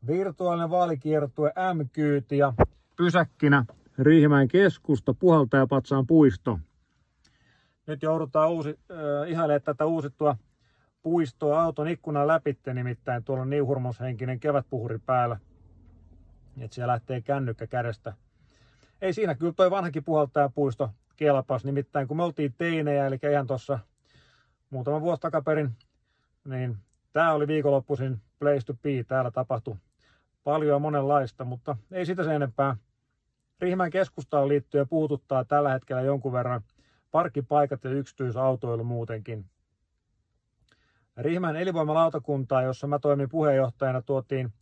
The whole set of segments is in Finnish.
Virtuaalinen vaalikiertue M-kyyti ja pysäkkinä Riihimäen keskusta, Puhaltajapatsaan puisto. Nyt joudutaan ihailemaan tätä uusittua puistoa auton ikkunan läpitte, nimittäin tuolla on niin hurmoshenkinen kevätpuhuri päällä, että siellä lähtee kännykkä kädestä. Ei siinä, kyllä toi vanhakin Puhaltajapuisto kelpas, nimittäin kun me oltiin teinejä, eli ihan tuossa muutama vuosi takaperin, niin tää oli viikonloppuisin place to be. Täällä tapahtui paljon ja monenlaista, mutta ei sitä sen enempää. Riihimäen keskustaan liittyen puhututtaa tällä hetkellä jonkun verran parkkipaikat ja yksityisautoilu muutenkin. Riihimäen elinvoimalautakuntaa, jossa mä toimin puheenjohtajana, tuotiin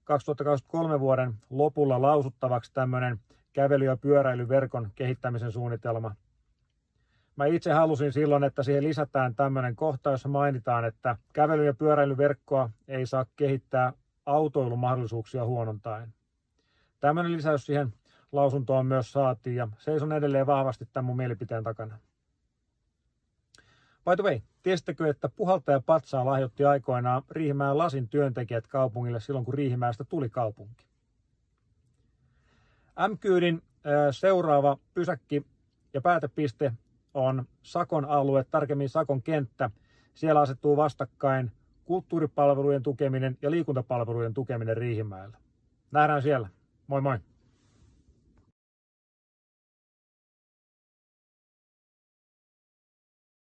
2023 vuoden lopulla lausuttavaksi tämmöinen kävely- ja pyöräilyverkon kehittämisen suunnitelma. Mä itse halusin silloin, että siihen lisätään tämmöinen kohta, jossa mainitaan, että kävely- ja pyöräilyverkkoa ei saa kehittää autoilumahdollisuuksia huonontaen. Tämmöinen lisäys siihen lausuntoon myös saatiin ja seison edelleen vahvasti tämän mun mielipiteen takana. By the way, tiesittekö, että Puhaltajapatsaa lahjoitti aikoinaan Riihimäen lasin työntekijät kaupungille silloin, kun Riihimäestä tuli kaupunki? M-kyydin seuraava pysäkki ja päätepiste on Sakon alue, tarkemmin Sakon kenttä. Siellä asettuu vastakkain kulttuuripalvelujen tukeminen ja liikuntapalvelujen tukeminen Riihimäellä. Nähdään siellä. Moi moi!